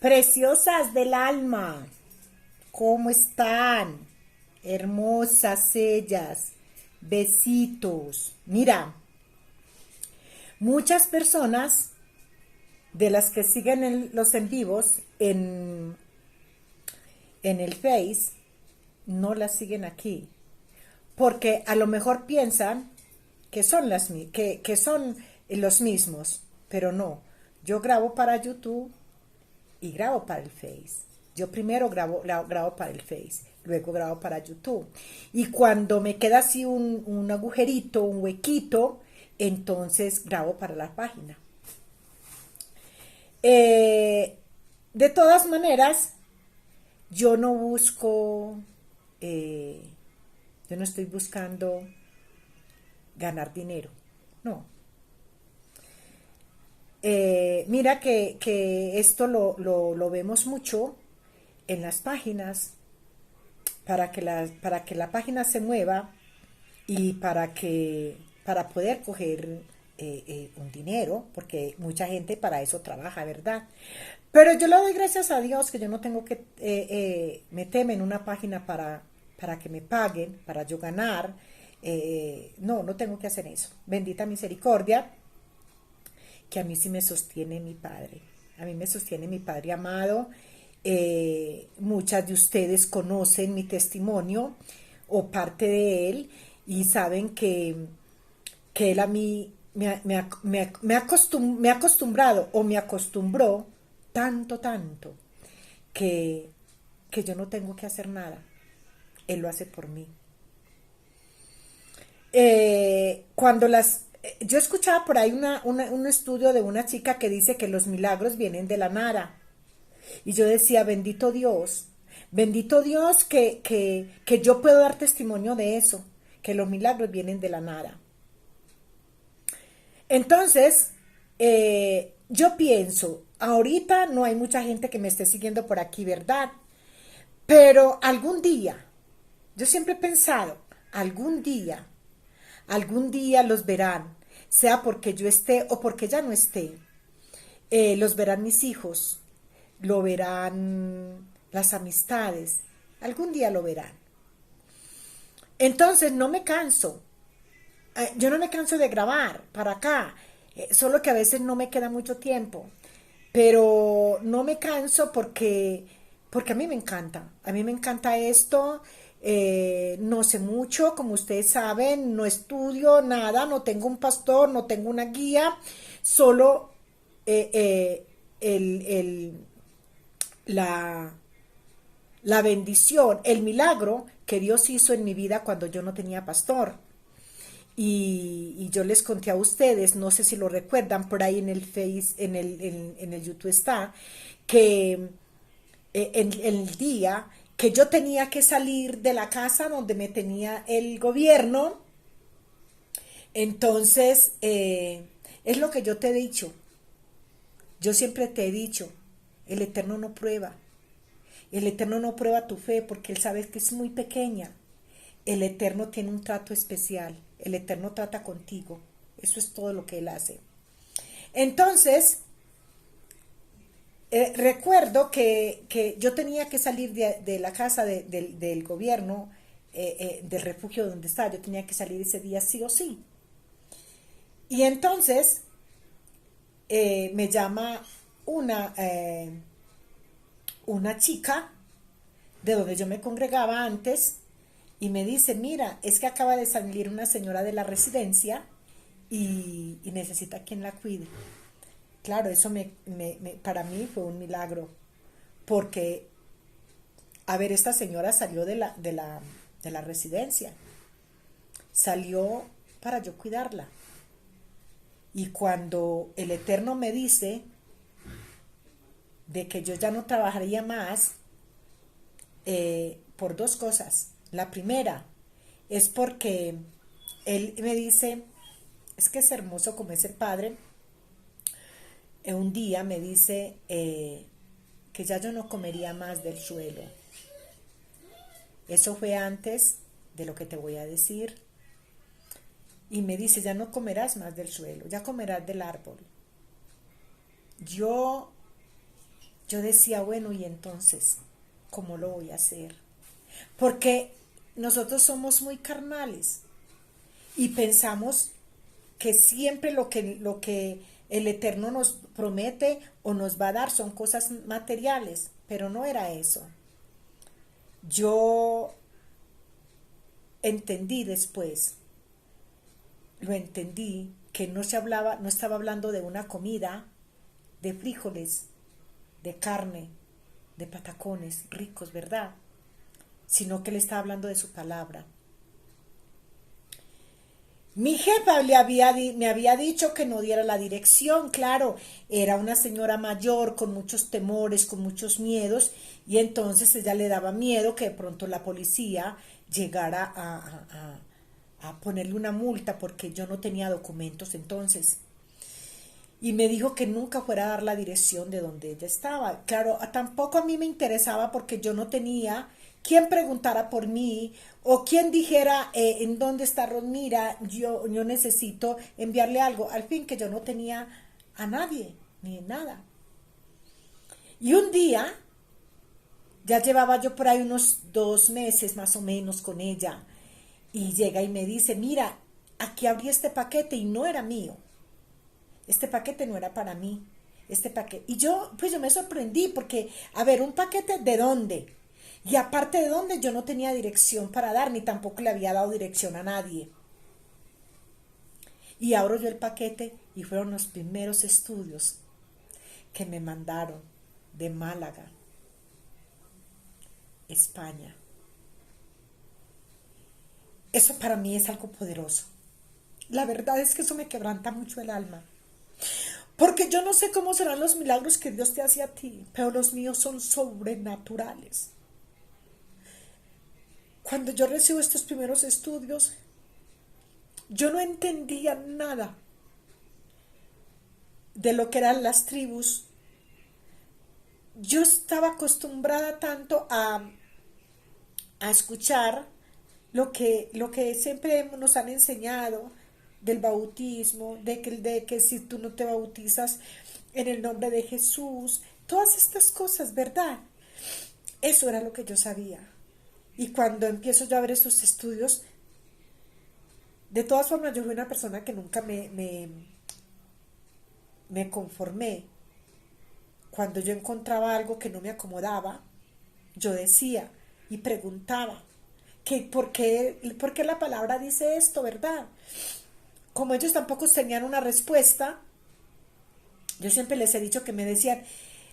Preciosas del alma, ¿cómo están? Hermosas ellas, besitos. Mira, muchas personas de las que siguen los en vivos en el Face no las siguen aquí, porque a lo mejor piensan que son, que son los mismos, pero no. Yo grabo para YouTube y grabo para el Face. Yo primero grabo para el Face, luego grabo para YouTube. Y cuando me queda así un agujerito, un huequito, entonces grabo para la página. Eh, de todas maneras, yo no busco, eh, yo no estoy buscando ganar dinero, no. Mira que esto lo vemos mucho en las páginas para que la página se mueva y para poder coger un dinero, porque mucha gente para eso trabaja, ¿verdad? Pero yo le doy gracias a Dios que yo no tengo que meterme en una página para que me paguen, para yo ganar. No, no tengo que hacer eso. Bendita misericordia, que a mí sí me sostiene mi Padre. A mí me sostiene mi Padre amado. Muchas de ustedes conocen mi testimonio o parte de él y saben que él a mí me ha acostumbrado o me acostumbró tanto que, que yo no tengo que hacer nada. Él lo hace por mí. Cuando yo escuchaba por ahí un estudio de una chica que dice que los milagros vienen de la nada. Y yo decía, bendito Dios que yo puedo dar testimonio de eso, que los milagros vienen de la nada. Entonces, yo pienso, ahorita no hay mucha gente que me esté siguiendo por aquí, ¿verdad? Pero algún día, yo siempre he pensado, algún día los verán, sea porque yo esté o porque ya no esté. Los verán mis hijos, lo verán las amistades, algún día lo verán. Entonces no me canso, yo no me canso de grabar para acá, solo que a veces no me queda mucho tiempo, pero no me canso porque a mí me encanta esto, no sé mucho, como ustedes saben, no estudio nada, no tengo un pastor, no tengo una guía, solo eh, eh, el, la, la bendición, el milagro que Dios hizo en mi vida cuando yo no tenía pastor. Y yo les conté a ustedes, no sé si lo recuerdan, por ahí en el Face, en el YouTube está, que en el día que yo tenía que salir de la casa donde me tenía el gobierno, entonces es lo que yo te he dicho, yo siempre te he dicho, el Eterno no prueba, el Eterno no prueba tu fe porque Él sabe que es muy pequeña. El Eterno tiene un trato especial. El Eterno trata contigo. Eso es todo lo que Él hace. Entonces, recuerdo que yo tenía que salir de la casa del gobierno, del refugio donde estaba. Yo tenía que salir ese día sí o sí. Y entonces me llama una, eh, una chica de donde yo me congregaba antes y me dice, mira, es que acaba de salir una señora de la residencia y necesita quien la cuide. Claro, eso para mí fue un milagro, porque, a ver, esta señora salió de la residencia, salió para yo cuidarla. Y cuando el Eterno me dice de que yo ya no trabajaría más, por dos cosas. La primera es porque él me dice, es que es hermoso como es el padre. Un día me dice que ya yo no comería más del suelo. Eso fue antes de lo que te voy a decir. Y me dice, ya no comerás más del suelo, ya comerás del árbol. Yo yo decía, bueno, y entonces, ¿cómo lo voy a hacer? Porque nosotros somos muy carnales y pensamos que siempre lo que el Eterno nos promete o nos va a dar son cosas materiales, pero no era eso. Yo entendí después, lo entendí, que no estaba hablando de una comida, de frijoles, de carne, de patacones ricos, ¿verdad? Sino que le estaba hablando de su palabra. Mi jefa me había dicho que no diera la dirección, claro, era una señora mayor con muchos temores, con muchos miedos, y entonces ella le daba miedo que de pronto la policía llegara a ponerle una multa porque yo no tenía documentos entonces. Y me dijo que nunca fuera a dar la dirección de donde ella estaba. Claro, tampoco a mí me interesaba porque yo no tenía quien preguntara por mí o quien dijera en dónde está Rosmira, yo necesito enviarle algo. Al fin que yo no tenía a nadie, ni nada. Y un día, ya llevaba yo por ahí unos 2 meses más o menos con ella, y llega y me dice, mira, aquí abrí este paquete y no era mío. Este paquete no era para mí. Este paquete. Y yo me sorprendí porque, a ver, ¿un paquete de dónde? Y aparte de dónde, yo no tenía dirección para dar, ni tampoco le había dado dirección a nadie. Y abro yo el paquete y fueron los primeros estudios que me mandaron de Málaga, España. Eso para mí es algo poderoso. La verdad es que eso me quebranta mucho el alma. Porque yo no sé cómo serán los milagros que Dios te hace a ti, pero los míos son sobrenaturales. Cuando yo recibo estos primeros estudios, yo no entendía nada de lo que eran las tribus. Yo estaba acostumbrada tanto a escuchar lo que siempre nos han enseñado del bautismo, de que si tú no te bautizas en el nombre de Jesús, todas estas cosas, ¿verdad? Eso era lo que yo sabía. Y cuando empiezo yo a ver esos estudios, de todas formas yo fui una persona que nunca me conformé. Cuando yo encontraba algo que no me acomodaba, yo decía y preguntaba, ¿por qué la palabra dice esto, verdad? Como ellos tampoco tenían una respuesta, yo siempre les he dicho que me decían,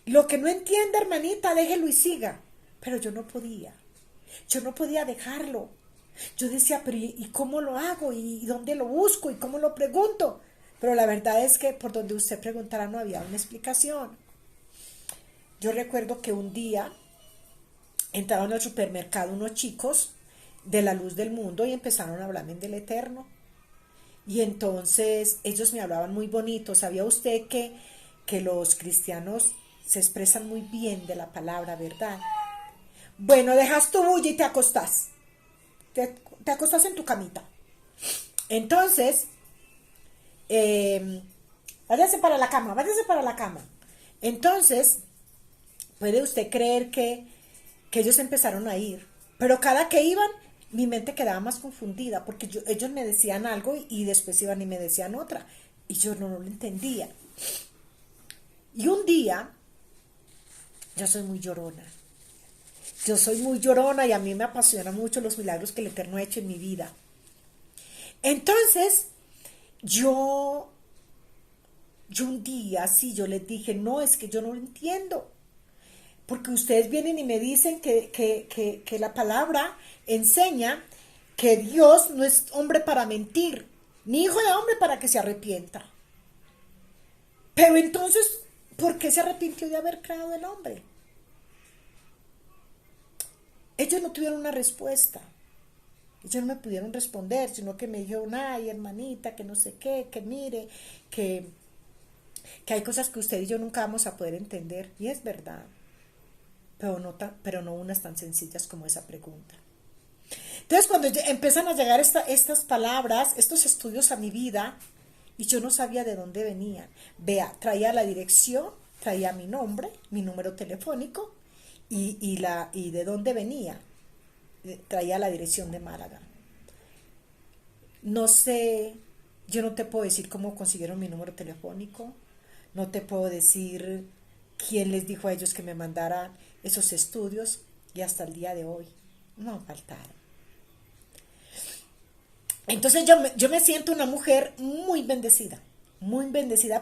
lo que no entiende, hermanita, déjelo y siga. Pero yo no podía dejarlo. Yo decía, pero ¿y cómo lo hago? ¿Y dónde lo busco? ¿Y cómo lo pregunto? Pero la verdad es que por donde usted preguntara no había una explicación. Yo recuerdo que un día entraron al supermercado unos chicos de la luz del mundo y empezaron a hablarme del Eterno. Y entonces ellos me hablaban muy bonito. ¿Sabía usted que los cristianos se expresan muy bien de la palabra, verdad? Bueno, dejas tu bulla y te acostás. Te acostás en tu camita. Entonces, váyase para la cama, váyase para la cama. Entonces, puede usted creer que ellos empezaron a ir. Pero cada que iban, mi mente quedaba más confundida porque ellos me decían algo y después iban y me decían otra. Y yo no lo entendía. Y un día, yo soy muy llorona. Yo soy muy llorona y a mí me apasionan mucho los milagros que el Eterno ha hecho en mi vida. Entonces, yo un día, sí, yo les dije, no, es que yo no lo entiendo. Porque ustedes vienen y me dicen que la palabra enseña que Dios no es hombre para mentir, ni hijo de hombre para que se arrepienta. Pero entonces, ¿por qué se arrepintió de haber creado el hombre? Ellos no tuvieron una respuesta. Ellos no me pudieron responder, sino que me dijeron, ay, hermanita, que no sé qué, que mire, que hay cosas que usted y yo nunca vamos a poder entender. Y es verdad. Pero no unas tan sencillas como esa pregunta. Entonces, cuando empiezan a llegar estas palabras, estos estudios a mi vida, y yo no sabía de dónde venían. Vea, traía la dirección traía mi nombre, mi número telefónico y de dónde venía. Traía la dirección de Málaga. No sé, yo no te puedo decir cómo consiguieron mi número telefónico, no te puedo decir quién les dijo a ellos que me mandaran esos estudios y hasta el día de hoy no faltaron. Entonces yo me siento una mujer muy bendecida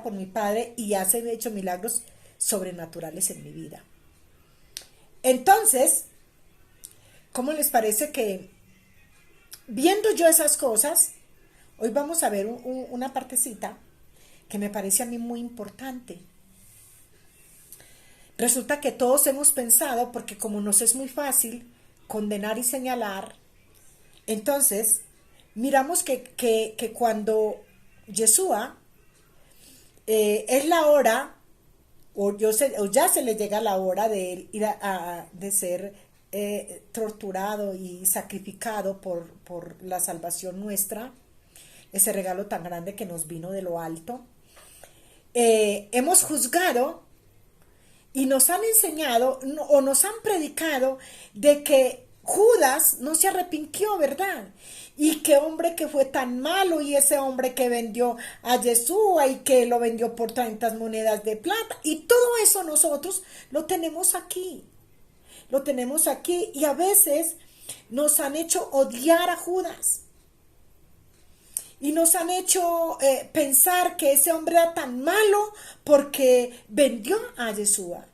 por mi padre y ha hecho milagros sobrenaturales en mi vida. Entonces, ¿cómo les parece que viendo yo esas cosas, hoy vamos a ver una partecita que me parece a mí muy importante? Resulta que todos hemos pensado, porque como nos es muy fácil condenar y señalar, entonces miramos que cuando Yeshua es la hora, o ya se le llega la hora de él ir de ser torturado y sacrificado por la salvación nuestra, ese regalo tan grande que nos vino de lo alto, hemos juzgado y nos han enseñado o nos han predicado de que Judas no se arrepintió, ¿verdad? Y qué hombre que fue tan malo, y ese hombre que vendió a Yeshua y que lo vendió por 30 monedas de plata, y todo eso nosotros lo tenemos aquí. Lo tenemos aquí y a veces nos han hecho odiar a Judas. Y nos han hecho pensar que ese hombre era tan malo porque vendió a Yeshua.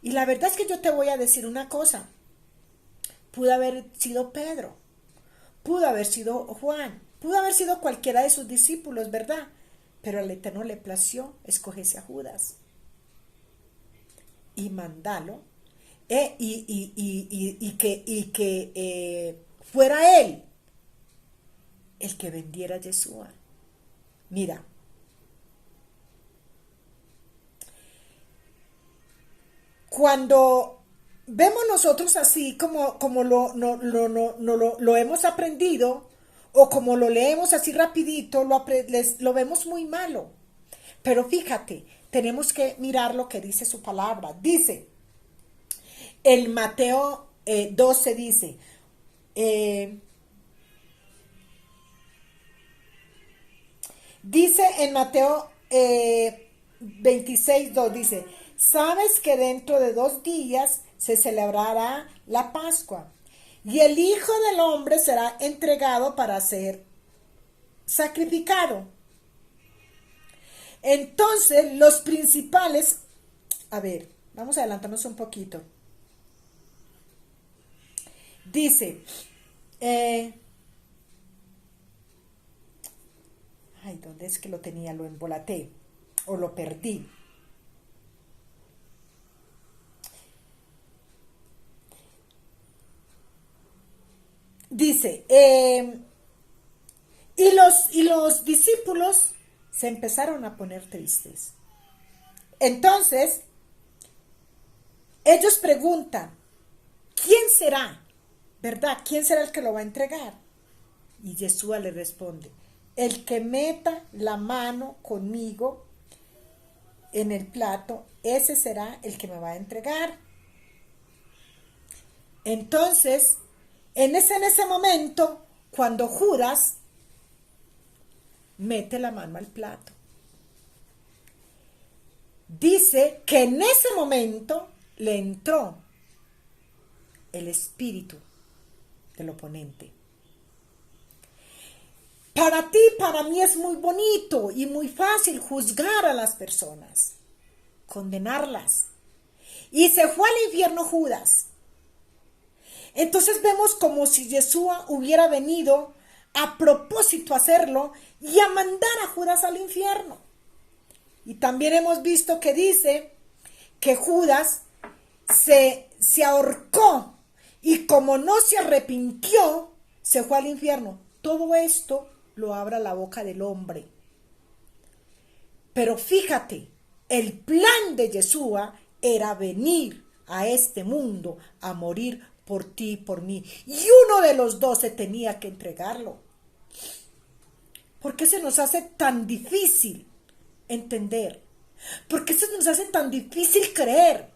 Y la verdad es que yo te voy a decir una cosa. Pudo haber sido Pedro, pudo haber sido Juan, pudo haber sido cualquiera de sus discípulos, ¿verdad? Pero al Eterno le plació escogerse a Judas y mandarlo, que fuera él el que vendiera a Yeshua. Mira, cuando vemos nosotros así como lo hemos aprendido, o como lo leemos así rapidito, lo vemos muy malo. Pero fíjate, tenemos que mirar lo que dice su palabra. Dice, el Mateo 12 dice, dice en Mateo 26:2, dice, sabes que dentro de 2 días se celebrará la Pascua y el Hijo del Hombre será entregado para ser sacrificado. Entonces los principales, a ver, vamos a adelantarnos un poquito. Dice, ¿dónde es que lo tenía? Lo embolaté o lo perdí. Dice, y los discípulos se empezaron a poner tristes. Entonces, ellos preguntan, ¿quién será? ¿Verdad? ¿Quién será el que lo va a entregar? Y Yeshua le responde, el que meta la mano conmigo en el plato, ese será el que me va a entregar. Entonces, en ese momento, cuando Judas mete la mano al plato, dice que en ese momento le entró el espíritu del oponente. Para ti, para mí es muy bonito y muy fácil juzgar a las personas, condenarlas. Y se fue al infierno Judas. Entonces vemos como si Yeshua hubiera venido a propósito a hacerlo y a mandar a Judas al infierno. Y también hemos visto que dice que Judas se ahorcó y como no se arrepintió, se fue al infierno. Todo esto lo abra la boca del hombre. Pero fíjate, el plan de Yeshua era venir a este mundo a morir por ti y por mí. Y uno de los 12 tenía que entregarlo. ¿Por qué se nos hace tan difícil entender? Porque eso nos hace tan difícil creer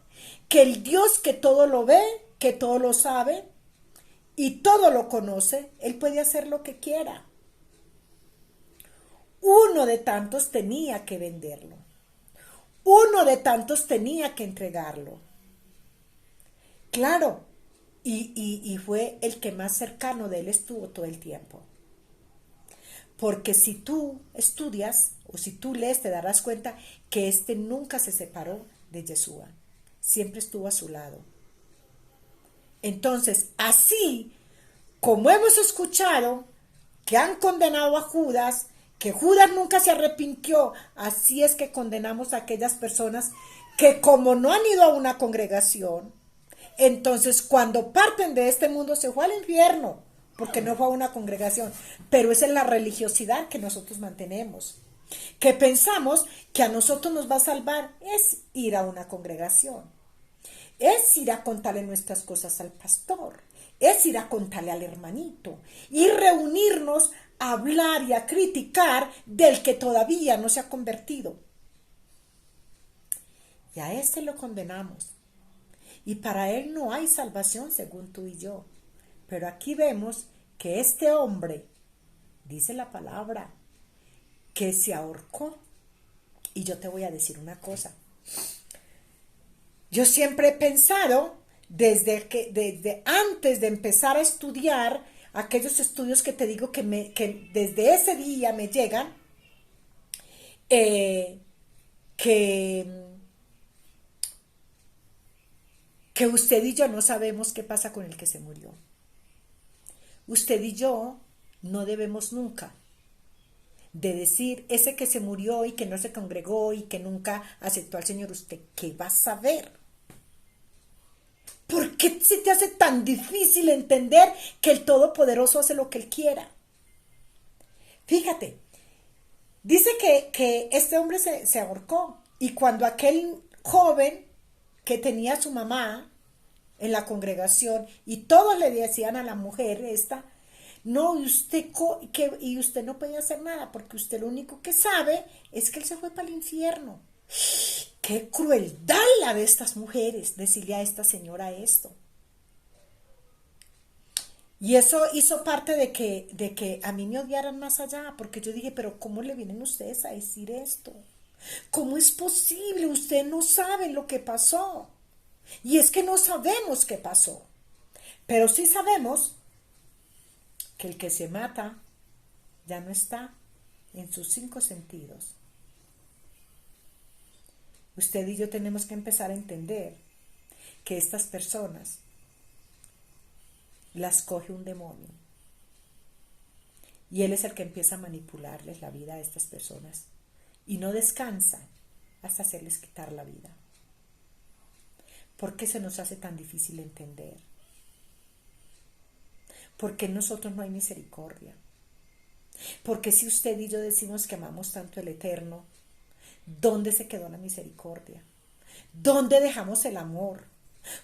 que el Dios que todo lo ve, que todo lo sabe y todo lo conoce, Él puede hacer lo que quiera. Uno de tantos tenía que venderlo. Uno de tantos tenía que entregarlo. Claro, y fue el que más cercano de él estuvo todo el tiempo. Porque si tú estudias o si tú lees, te darás cuenta que este nunca se separó de Yeshua. Siempre estuvo a su lado. Entonces, así como hemos escuchado que han condenado a Judas, que Judas nunca se arrepintió, así es que condenamos a aquellas personas que como no han ido a una congregación, entonces cuando parten de este mundo se fue al infierno, porque no fue a una congregación. Pero esa es la religiosidad que nosotros mantenemos, que pensamos que a nosotros nos va a salvar es ir a una congregación, es ir a contarle nuestras cosas al pastor, es ir a contarle al hermanito y reunirnos a hablar y a criticar del que todavía no se ha convertido. Y a este lo condenamos. Y para él no hay salvación según tú y yo. Pero aquí vemos que este hombre, dice la palabra, que se ahorcó. Y yo te voy a decir una cosa. Yo siempre he pensado, desde antes de empezar a estudiar, aquellos estudios que te digo que desde ese día me llegan, eh, que, que usted y yo no sabemos qué pasa con el que se murió. Usted y yo no debemos nunca de decir, ese que se murió y que no se congregó y que nunca aceptó al Señor, ¿usted qué va a saber? ¿Por qué se te hace tan difícil entender que el Todopoderoso hace lo que Él quiera? Fíjate, dice que este hombre se ahorcó y cuando aquel joven que tenía a su mamá en la congregación y todos le decían a la mujer esta, no, y usted no puede hacer nada porque usted lo único que sabe es que él se fue para el infierno. Qué crueldad la de estas mujeres, decirle a esta señora esto. Y eso hizo parte de que a mí me odiaran más allá, porque yo dije, pero ¿cómo le vienen ustedes a decir esto? ¿Cómo es posible? Ustedes no saben lo que pasó. Y es que no sabemos qué pasó. Pero sí sabemos que el que se mata ya no está en sus 5 sentidos. Usted y yo tenemos que empezar a entender que estas personas las coge un demonio. Y él es el que empieza a manipularles la vida a estas personas. Y no descansa hasta hacerles quitar la vida. ¿Por qué se nos hace tan difícil entender? Porque en nosotros no hay misericordia. Porque si usted y yo decimos que amamos tanto el Eterno, ¿dónde se quedó la misericordia? ¿Dónde dejamos el amor?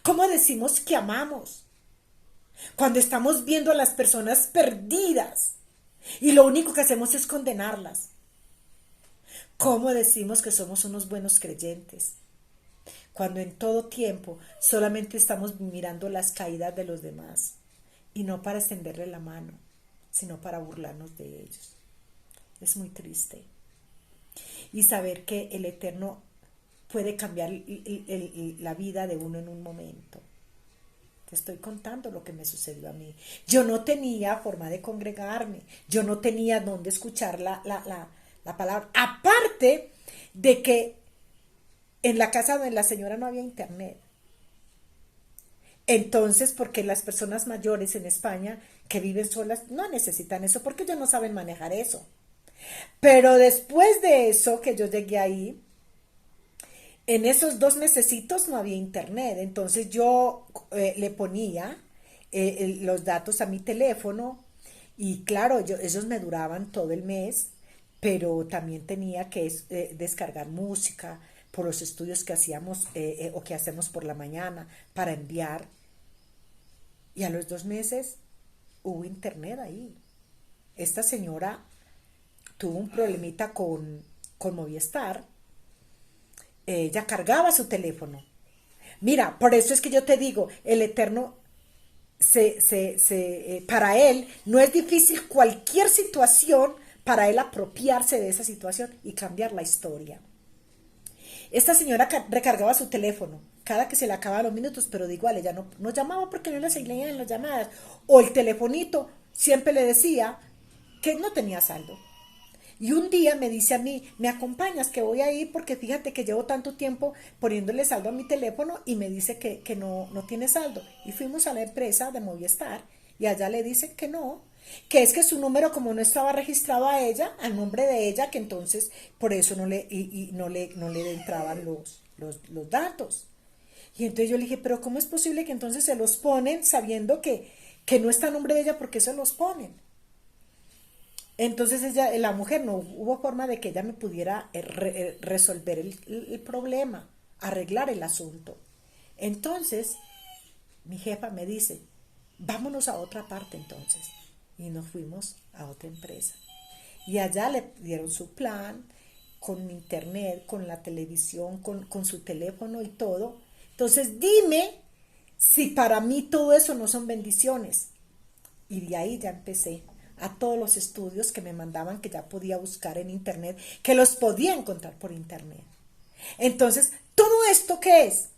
¿Cómo decimos que amamos? Cuando estamos viendo a las personas perdidas y lo único que hacemos es condenarlas. ¿Cómo decimos que somos unos buenos creyentes? Cuando en todo tiempo solamente estamos mirando las caídas de los demás y no para extenderle la mano, sino para burlarnos de ellos. Es muy triste. Y saber que el Eterno puede cambiar la vida de uno en un momento. Te estoy contando lo que me sucedió a mí. Yo no tenía forma de congregarme. Yo no tenía dónde escuchar la palabra. Aparte de que en la casa de la señora no había internet. Entonces, porque las personas mayores en España que viven solas no necesitan eso porque ellos no saben manejar eso. Pero después de eso, que yo llegué ahí, en esos 2 mesecitos no había internet. Entonces yo le ponía los datos a mi teléfono y claro, ellos me duraban todo el mes, pero también tenía que descargar música por los estudios que hacíamos o que hacemos por la mañana para enviar. Y a los 2 meses hubo internet ahí. Esta señora tuvo un problemita con Movistar ella cargaba su teléfono. Mira, por eso es que yo te digo, el Eterno, para Él no es difícil cualquier situación para Él apropiarse de esa situación y cambiar la historia. Esta señora recargaba su teléfono cada que se le acababan los minutos, pero de igual ella no llamaba porque no le seguían las llamadas. O el telefonito siempre le decía que no tenía saldo. Y un día me dice a mí, ¿me acompañas? Que voy a ir porque fíjate que llevo tanto tiempo poniéndole saldo a mi teléfono y me dice que no tiene saldo. Y fuimos a la empresa de Movistar y allá le dicen que no, que es que su número como no estaba registrado a ella, al nombre de ella, que entonces por eso no le entraban los datos. Y entonces yo le dije, pero ¿cómo es posible que entonces se los ponen sabiendo que no está a nombre de ella? ¿Por qué se los ponen? Entonces la mujer, no hubo forma de que ella me pudiera resolver el problema, arreglar el asunto. Entonces, mi jefa me dice, vámonos a otra parte entonces. Y nos fuimos a otra empresa. Y allá le dieron su plan, con internet, con la televisión, con su teléfono y todo. Entonces, dime si para mí todo eso no son bendiciones. Y de ahí ya empecé a todos los estudios que me mandaban, que ya podía buscar en internet, que los podía encontrar por internet. Entonces, ¿todo esto qué es?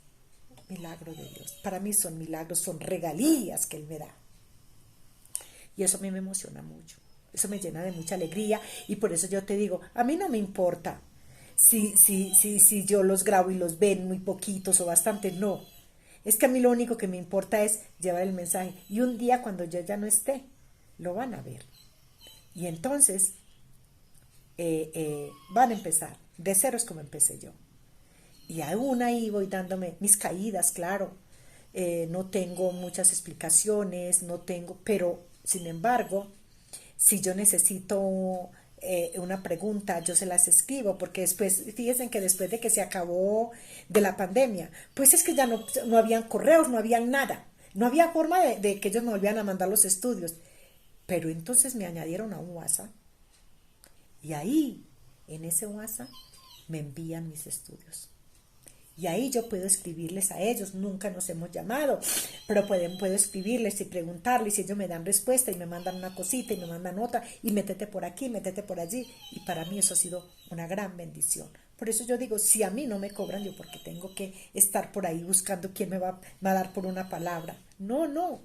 Milagro de Dios. Para mí son milagros, son regalías que Él me da. Y eso a mí me emociona mucho. Eso me llena de mucha alegría y por eso yo te digo, a mí no me importa si yo los grabo y los ven muy poquitos o bastante, no. Es que a mí lo único que me importa es llevar el mensaje. Y un día cuando yo ya no esté, lo van a ver. Y entonces van a empezar. De cero es como empecé yo. Y aún ahí voy dándome mis caídas, claro. No tengo muchas explicaciones, no tengo, pero sin embargo, si yo necesito una pregunta, yo se las escribo, porque después, fíjense que después de que se acabó de la pandemia, pues es que ya no habían correos, no habían nada, no había forma de que ellos me volvieran a mandar los estudios. Pero entonces me añadieron a un WhatsApp y ahí, en ese WhatsApp, me envían mis estudios. Y ahí yo puedo escribirles a ellos, nunca nos hemos llamado, pero puedo escribirles y preguntarles y ellos me dan respuesta y me mandan una cosita y me mandan otra y métete por aquí, métete por allí. Y para mí eso ha sido una gran bendición. Por eso yo digo, si a mí no me cobran, yo porque tengo que estar por ahí buscando quién me va a dar por una palabra. No, no,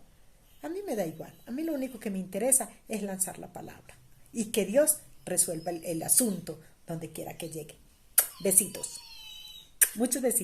a mí me da igual. A mí lo único que me interesa es lanzar la palabra y que Dios resuelva el asunto donde quiera que llegue. Besitos. Muchos besitos.